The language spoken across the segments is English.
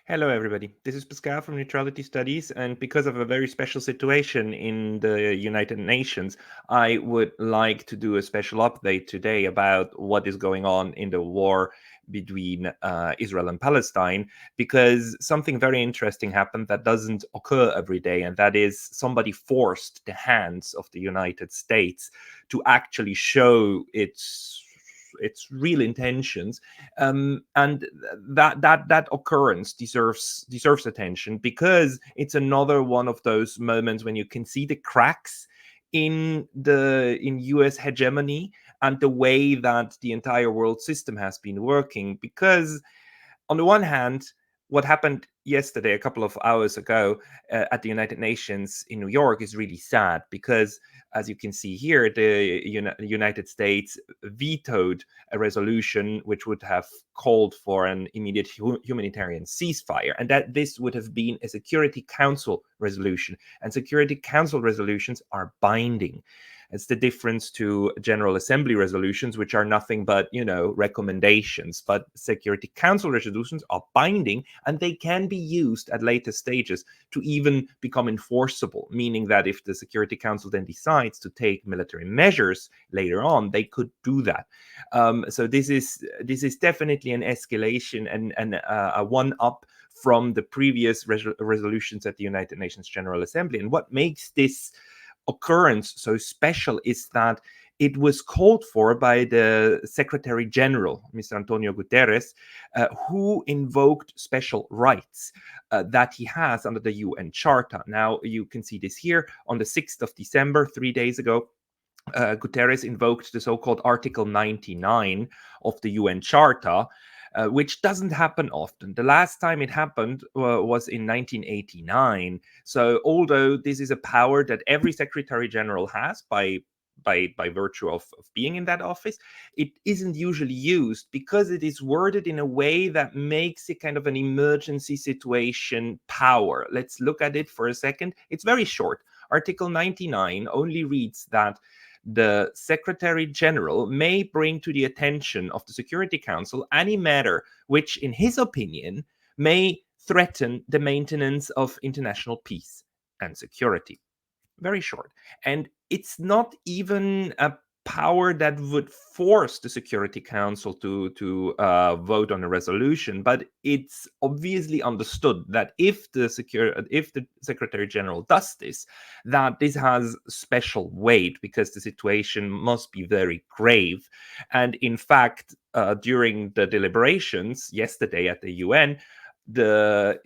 Hello, everybody. This is Pascal from Neutrality Studies, and because of a very special situation in the United Nations, I would like to do a special update today about what is going on in the war between Israel and Palestine, because something very interesting happened that doesn't occur every day, and that is somebody forced the hands of the United States to actually show its real intentions, and that occurrence deserves attention, because it's another one of those moments when you can see the cracks in US hegemony and the way that the entire world system has been working. Because on the one hand, what happened yesterday, a couple of hours ago, at the United Nations in New York is really sad, because, as you can see here, the United States vetoed a resolution which would have called for an immediate humanitarian ceasefire, and that this would have been a Security Council resolution. And Security Council resolutions are binding. It's the difference to General Assembly resolutions, which are nothing but, recommendations. But Security Council resolutions are binding, and they can be used at later stages to even become enforceable, meaning that if the Security Council then decides to take military measures later on, they could do that. So this is definitely an escalation and a one-up from the previous resolutions at the United Nations General Assembly. And what makes this occurrence so special is that it was called for by the Secretary General, Mr. Antonio Guterres, who invoked special rights that he has under the UN Charter. Now, you can see this here on the 6th of December, 3 days ago. Guterres invoked the so-called Article 99 of the UN Charter, which doesn't happen often. The last time it happened was in 1989. So although this is a power that every Secretary General has by virtue of being in that office, it isn't usually used because it is worded in a way that makes it kind of an emergency situation power. Let's look at it for a second. It's very short. Article 99 only reads that the Secretary General may bring to the attention of the Security Council any matter which, in his opinion, may threaten the maintenance of international peace and security. Very short. And it's not even a power that would force the Security Council to vote on a resolution, but it's obviously understood that if the Secretary General does this, that this has special weight, because the situation must be very grave. And in fact, during the deliberations yesterday at the UN, the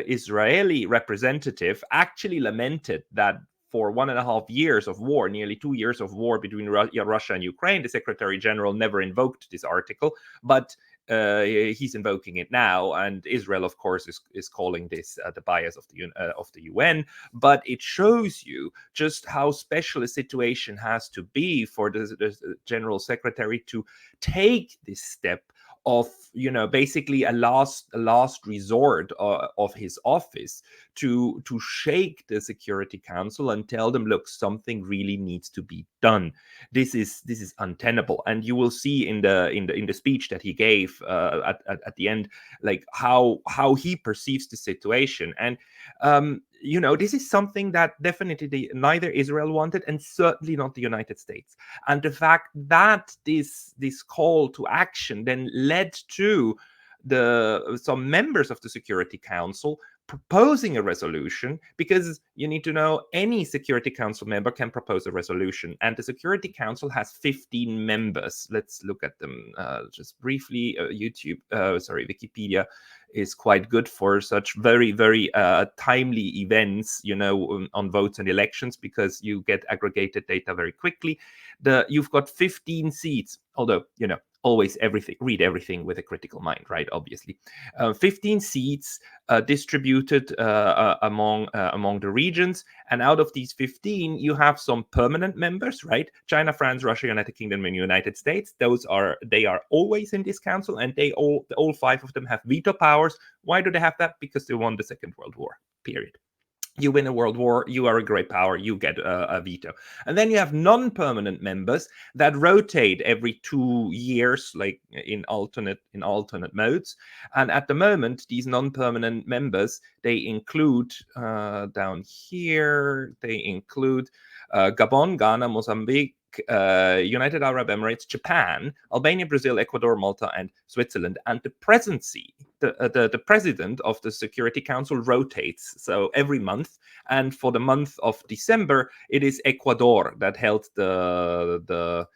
Israeli representative actually lamented that for 1.5 years of war, nearly 2 years of war between Russia and Ukraine, the Secretary General never invoked this article, but he's invoking it now. And Israel, of course, is calling this the bias of the UN. But it shows you just how special a situation has to be for the General Secretary to take this step of, basically a last resort of his office to shake the Security Council and tell them, look, something really needs to be done. This is untenable. And you will see in the speech that he gave at the end, like how he perceives the situation. And this is something that definitely neither Israel wanted, and certainly not the United States. And the fact that this call to action then led to some members of the Security Council proposing a resolution, because you need to know any Security Council member can propose a resolution, and the Security Council has 15 members. Let's look at them just briefly. Wikipedia is quite good for such very, very timely events, on votes and elections, because you get aggregated data very quickly. You've got 15 seats, although, always read everything with a critical mind, right? Obviously. 15 seats distributed among the regions. And out of these 15, you have some permanent members, right? China, France, Russia, United Kingdom, and United States. They are always in this council, and all 5 of them have veto powers. Why do they have that? Because they won the Second World War, period. You win a world war, you are a great power, you get a veto. And then you have non-permanent members that rotate every 2 years, like in alternate modes. And at the moment, these non-permanent members, they include down here, they include Gabon, Ghana, Mozambique, United Arab Emirates, Japan, Albania, Brazil, Ecuador, Malta, and Switzerland. And the presidency, the president of the Security Council rotates, so every month. And for the month of December, it is Ecuador that held the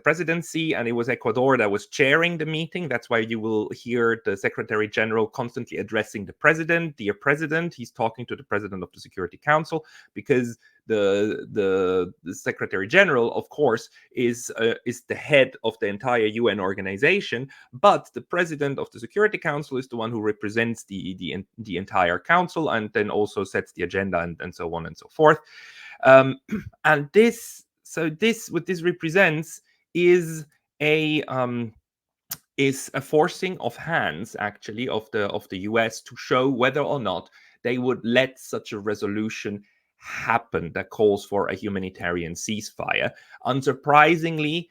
presidency, and it was Ecuador that was chairing the meeting. That's why you will hear the Secretary General constantly addressing the president, dear president. He's talking to the president of the Security Council, because the Secretary General, of course, is the head of the entire UN organization, but the president of the Security Council is the one who represents the entire council, and then also sets the agenda, and so on and so forth. And this what this represents is a forcing of hands, actually, of the US to show whether or not they would let such a resolution happen that calls for a humanitarian ceasefire. Unsurprisingly,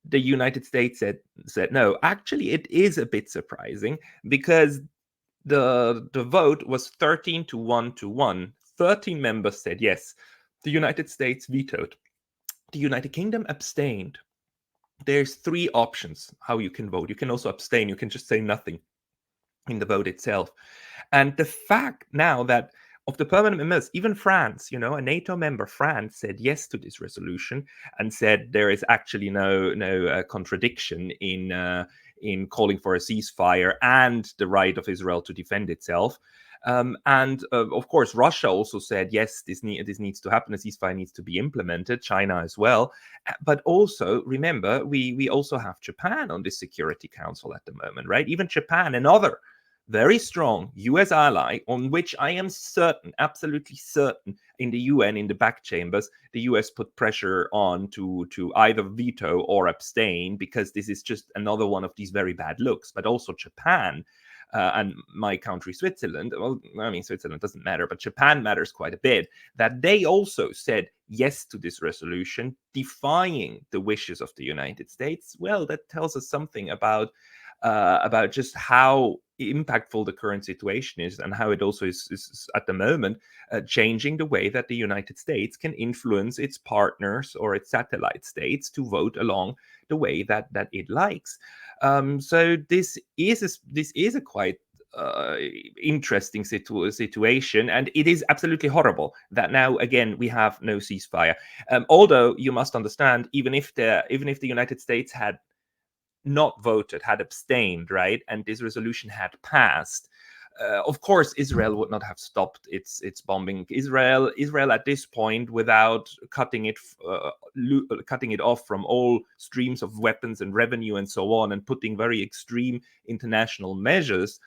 the United States said no. Actually, it is a bit surprising, because the vote was 13 to 1 to 1. 13 members said yes. The United States vetoed. The United Kingdom abstained. There's 3 options how you can vote. You can also abstain. You can just say nothing in the vote itself. And the fact now that of the permanent members, even France, a NATO member, France, said yes to this resolution, and said there is actually no contradiction in calling for a ceasefire and the right of Israel to defend itself. And of course, Russia also said, yes, this needs to happen. A ceasefire needs to be implemented. China as well. But also, remember, we also have Japan on this Security Council at the moment, right? Even Japan, another very strong US ally, on which I am certain, absolutely certain, in the UN, in the back chambers, the US put pressure on to either veto or abstain, because this is just another one of these very bad looks. But also Japan, and my country, Switzerland, well, I mean, Switzerland doesn't matter, but Japan matters quite a bit, that they also said yes to this resolution, defying the wishes of the United States. Well, that tells us something about just how impactful the current situation is, and how it also is at the moment changing the way that the United States can influence its partners or its satellite states to vote along the way that it likes. So this is a quite interesting situation, and it is absolutely horrible that now again we have no ceasefire. Although you must understand, even if the United States had not voted, had abstained, right, and this resolution had passed, of course, Israel would not have stopped its bombing. Israel at this point, without cutting it off from all streams of weapons and revenue and so on, and putting very extreme international measures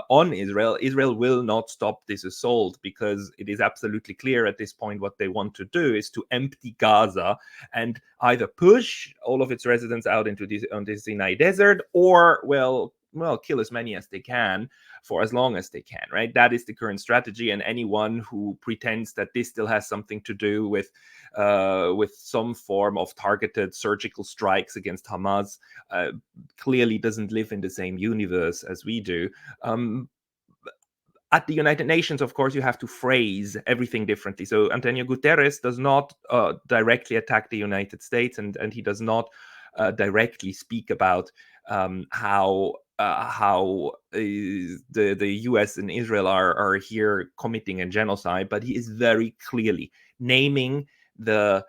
on Israel will not stop this assault, because it is absolutely clear at this point what they want to do is to empty Gaza and either push all of its residents out into the Sinai Desert, or kill as many as they can for as long as they can, right? That is the current strategy, and anyone who pretends that this still has something to do with some form of targeted surgical strikes against Hamas clearly doesn't live in the same universe as we do. At the United Nations, of course, you have to phrase everything differently. So Antonio Guterres does not directly attack the United States, and he does not directly speak about how the US and Israel are here committing a genocide, but he is very clearly naming the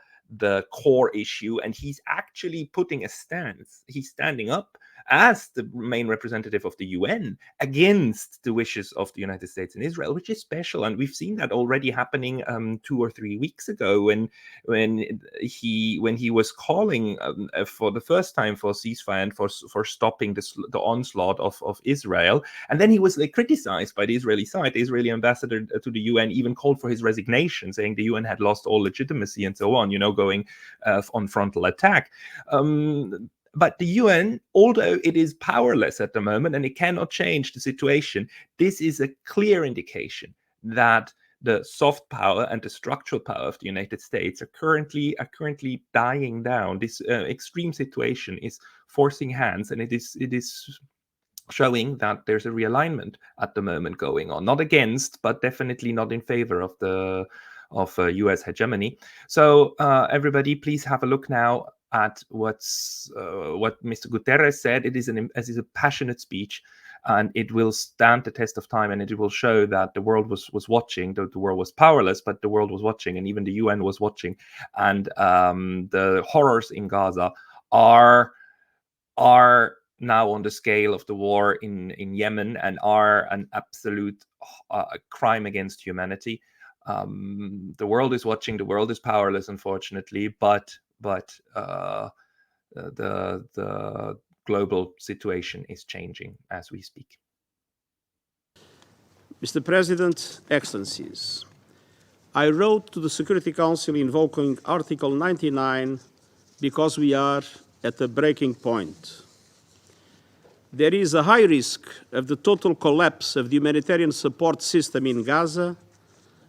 core issue, and he's actually putting a stance. He's standing up as the main representative of the UN against the wishes of the United States and Israel, which is special. And we've seen that already happening 2 or 3 weeks ago when he was calling for the first time for ceasefire and for stopping the onslaught of Israel. And then he was criticized by the Israeli side. The Israeli ambassador to the UN even called for his resignation, saying the UN had lost all legitimacy and so on, going on frontal attack. But the UN, although it is powerless at the moment and it cannot change the situation, this is a clear indication that the soft power and the structural power of the United States are currently dying down. This extreme situation is forcing hands, and it is showing that there's a realignment at the moment going on, not against, but definitely not in favor of the U.S. hegemony. So everybody, please have a look now at what Mr. Guterres said. It is a passionate speech, and it will stand the test of time, and it will show that the world was watching. The world was powerless, but the world was watching, and even the UN was watching. And the horrors in Gaza are now on the scale of the war in Yemen, and are an absolute crime against humanity. The world is watching. The world is powerless, unfortunately, but the global situation is changing as we speak. Mr. President, Excellencies, I wrote to the Security Council invoking Article 99 because we are at a breaking point. There is a high risk of the total collapse of the humanitarian support system in Gaza,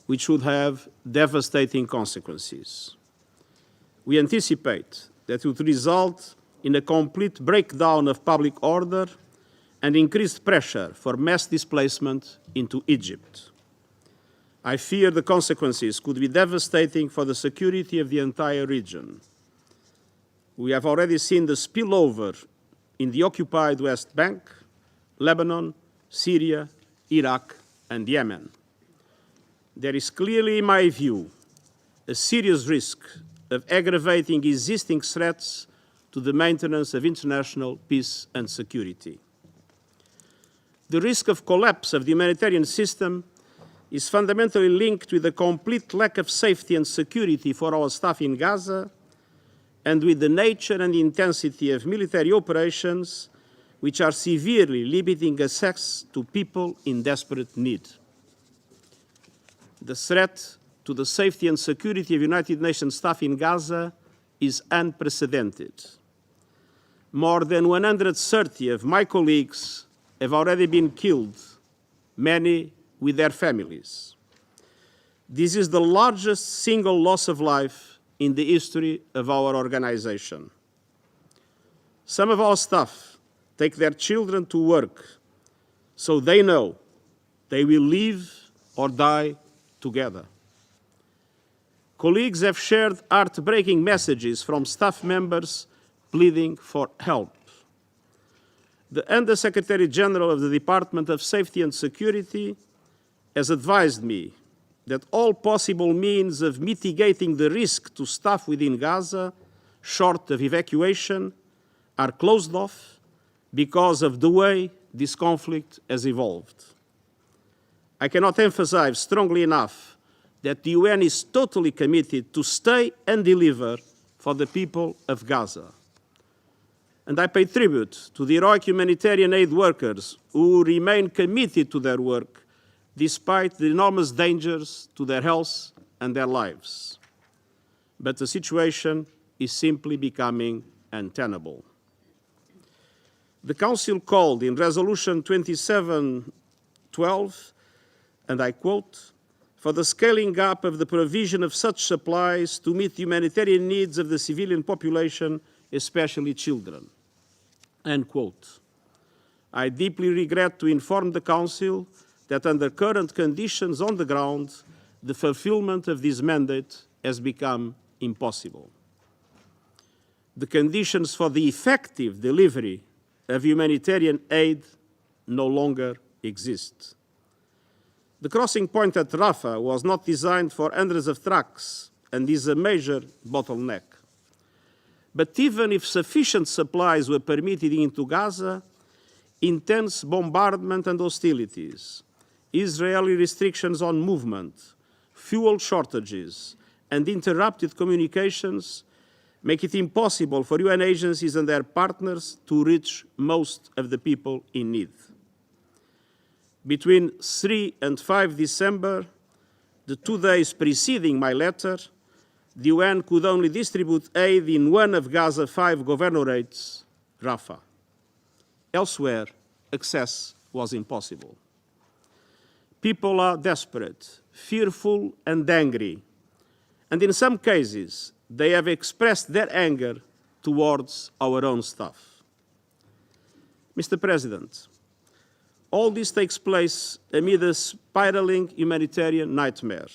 which would have devastating consequences. We anticipate that it would result in a complete breakdown of public order and increased pressure for mass displacement into Egypt. I fear the consequences could be devastating for the security of the entire region. We have already seen the spillover in the occupied West Bank, Lebanon, Syria, Iraq, and Yemen. There is clearly, in my view, a serious risk of aggravating existing threats to the maintenance of international peace and security. The risk of collapse of the humanitarian system is fundamentally linked with the complete lack of safety and security for our staff in Gaza, and with the nature and intensity of military operations which are severely limiting access to people in desperate need. The threat to the safety and security of United Nations staff in Gaza is unprecedented. More than 130 of my colleagues have already been killed, many with their families. This is the largest single loss of life in the history of our organization. Some of our staff take their children to work so they know they will live or die together. Colleagues have shared heartbreaking messages from staff members pleading for help. The Under-Secretary General of the Department of Safety and Security has advised me that all possible means of mitigating the risk to staff within Gaza, short of evacuation, are closed off because of the way this conflict has evolved. I cannot emphasize strongly enough that the UN is totally committed to stay and deliver for the people of Gaza. And I pay tribute to the heroic humanitarian aid workers who remain committed to their work despite the enormous dangers to their health and their lives. But the situation is simply becoming untenable. The Council called in Resolution 2712, and I quote, for the scaling up of the provision of such supplies to meet the humanitarian needs of the civilian population, especially children, end quote. I deeply regret to inform the Council that under current conditions on the ground, the fulfillment of this mandate has become impossible. The conditions for the effective delivery of humanitarian aid no longer exist. The crossing point at Rafah was not designed for hundreds of trucks and is a major bottleneck. But even if sufficient supplies were permitted into Gaza, intense bombardment and hostilities, Israeli restrictions on movement, fuel shortages, and interrupted communications make it impossible for UN agencies and their partners to reach most of the people in need. Between 3 and 5 December, the 2 days preceding my letter, the UN could only distribute aid in one of Gaza's 5 governorates, Rafah. Elsewhere, access was impossible. People are desperate fearful and angry, and in some cases, they have expressed their anger towards our own staff. Mr. President, all this takes place amid a spiraling humanitarian nightmare.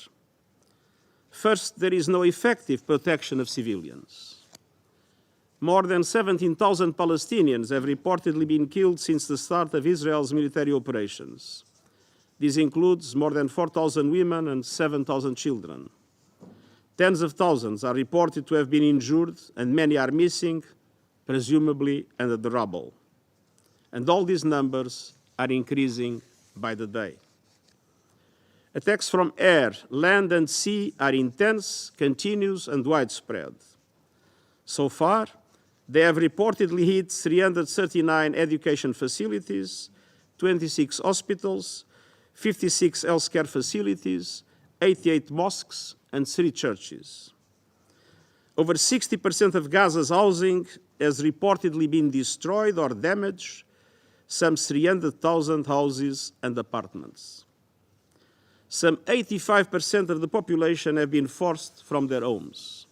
First, there is no effective protection of civilians. More than 17,000 Palestinians have reportedly been killed since the start of Israel's military operations. This includes more than 4,000 women and 7,000 children. Tens of thousands are reported to have been injured, and many are missing, presumably under the rubble. And all these numbers are increasing by the day. Attacks from air, land, and sea are intense, continuous, and widespread. So far, they have reportedly hit 339 education facilities, 26 hospitals, 56 healthcare facilities, 88 mosques, and 3 churches. Over 60% of Gaza's housing has reportedly been destroyed or damaged, some 300,000 houses and apartments. Some 85% of the population have been forced from their homes.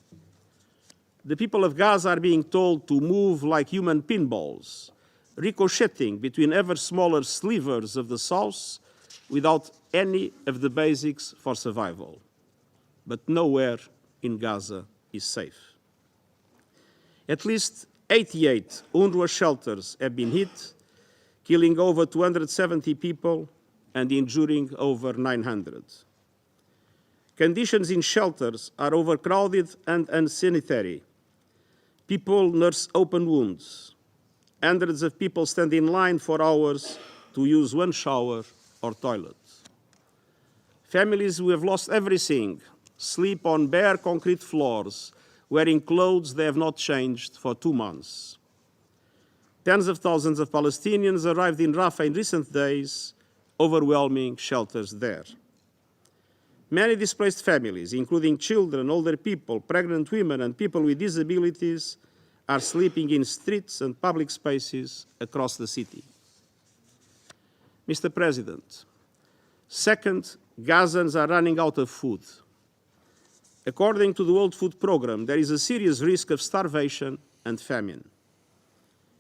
The people of Gaza are being told to move like human pinballs, ricocheting between ever smaller slivers of the south without any of the basics for survival. But nowhere in Gaza is safe. At least 88 UNRWA shelters have been hit, killing over 270 people and injuring over 900. Conditions in shelters are overcrowded and unsanitary. People nurse open wounds. Hundreds of people stand in line for hours to use one shower or toilet. Families who have lost everything sleep on bare concrete floors, wearing clothes they have not changed for 2 months. Tens of thousands of Palestinians arrived in Rafah in recent days, overwhelming shelters there. Many displaced families, including children, older people, pregnant women, and people with disabilities, are sleeping in streets and public spaces across the city. Mr. President, second, Gazans are running out of food. According to the World Food Programme, there is a serious risk of starvation and famine.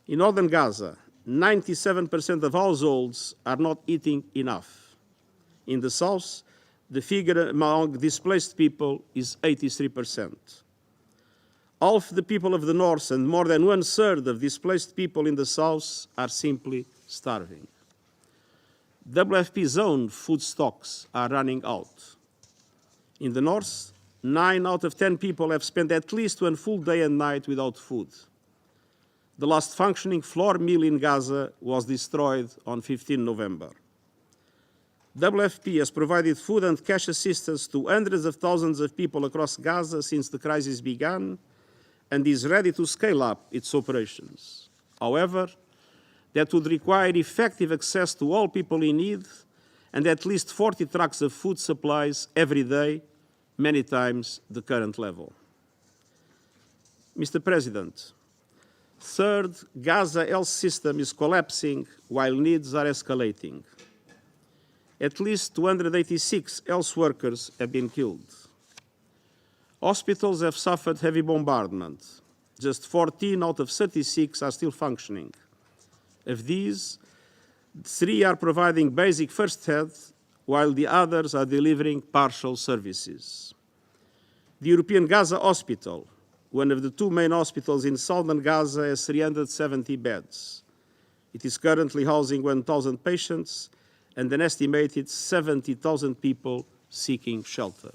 In northern Gaza, 97% of households are not eating enough. In the south, the figure among displaced people is 83%. Half the people of the north and more than 1/3 of displaced people in the south are simply starving. WFP's own food stocks are running out. In the north, 9 out of 10 people have spent at least one full day and night without food. The last functioning flour mill in Gaza was destroyed on 15 November. WFP has provided food and cash assistance to hundreds of thousands of people across Gaza since the crisis began and is ready to scale up its operations. However, that would require effective access to all people in need and at least 40 trucks of food supplies every day, many times the current level. Mr. President, third, Gaza health system is collapsing while needs are escalating. At least 286 health workers have been killed. Hospitals have suffered heavy bombardment. Just 14 out of 36 are still functioning. Of these, 3 are providing basic first aid, while the others are delivering partial services. The European Gaza Hospital, one of the 2 main hospitals in southern Gaza, has 370 beds. It is currently housing 1,000 patients and an estimated 70,000 people seeking shelter.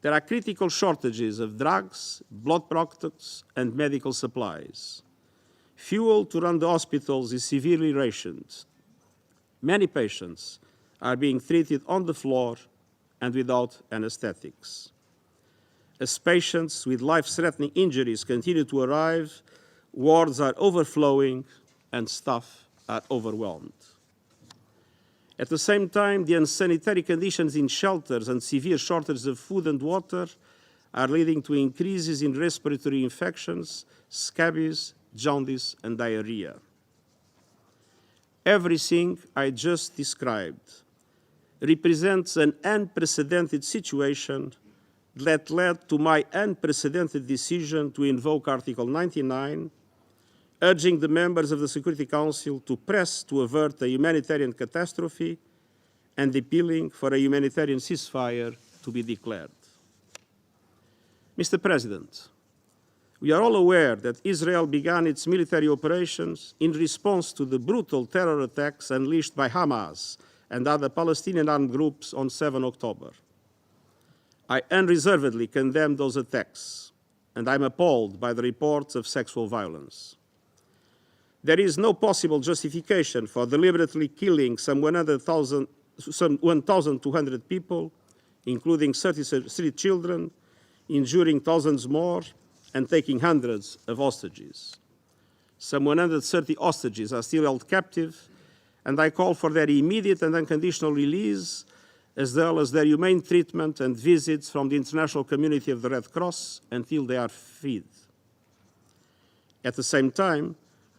There are critical shortages of drugs, blood products, and medical supplies. Fuel to run the hospitals is severely rationed. Many patients are being treated on the floor and without anesthetics. As patients with life-threatening injuries continue to arrive, wards are overflowing and staff are overwhelmed. At the same time, the unsanitary conditions in shelters and severe shortages of food and water are leading to increases in respiratory infections, scabies, jaundice, and diarrhea. Everything I just described represents an unprecedented situation that led to my unprecedented decision to invoke Article 99, urging the members of the Security Council to press to avert a humanitarian catastrophe and appealing for a humanitarian ceasefire to be declared. Mr. President, we are all aware that Israel began its military operations in response to the brutal terror attacks unleashed by Hamas and other Palestinian armed groups on 7 October. I unreservedly condemn those attacks, and I'm appalled by the reports of sexual violence. There is no possible justification for deliberately killing some 1,200 people, including 33 children, injuring thousands more, and taking hundreds of hostages. Some 130 hostages are still held captive, and I call for their immediate and unconditional release, as well as their humane treatment and visits from the international community of the Red Cross until they are freed. At the same time,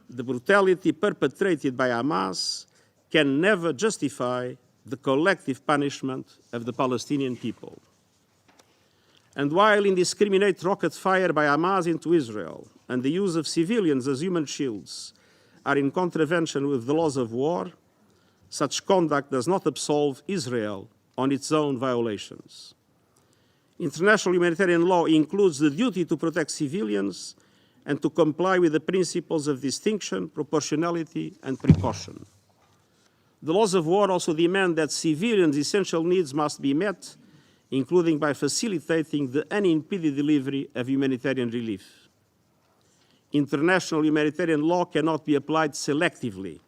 the brutality perpetrated by Hamas can never justify the collective punishment of the Palestinian people. And while indiscriminate rocket fire by Hamas into Israel and the use of civilians as human shields are in contravention with the laws of war, such conduct does not absolve Israel on its own violations. International humanitarian law includes the duty to protect civilians and to comply with the principles of distinction, proportionality, and precaution. The laws of war also demand that civilians' essential needs must be met, including by facilitating the unimpeded delivery of humanitarian relief. International humanitarian law cannot be applied selectively.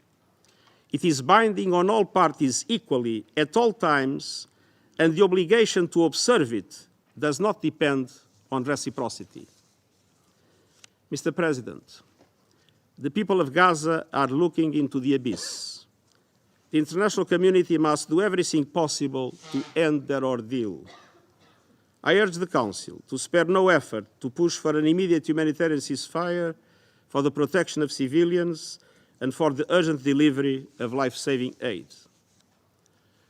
It is binding on all parties equally at all times, and the obligation to observe it does not depend on reciprocity. Mr. President, the people of Gaza are looking into the abyss. The international community must do everything possible to end their ordeal. I urge the Council to spare no effort to push for an immediate humanitarian ceasefire, for the protection of civilians, and for the urgent delivery of life-saving aid.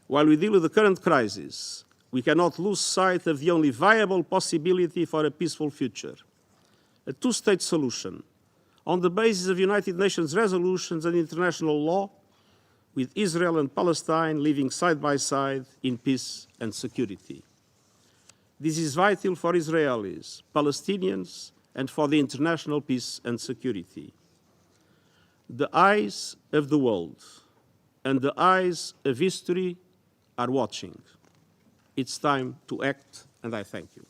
While we deal with the current crisis, we cannot lose sight of the only viable possibility for a peaceful future: a two-state solution on the basis of United Nations resolutions and international law, with Israel and Palestine living side by side in peace and security. This is vital for Israelis, Palestinians, and for the international peace and security. The eyes of the world and the eyes of history are watching. It's time to act, and I thank you.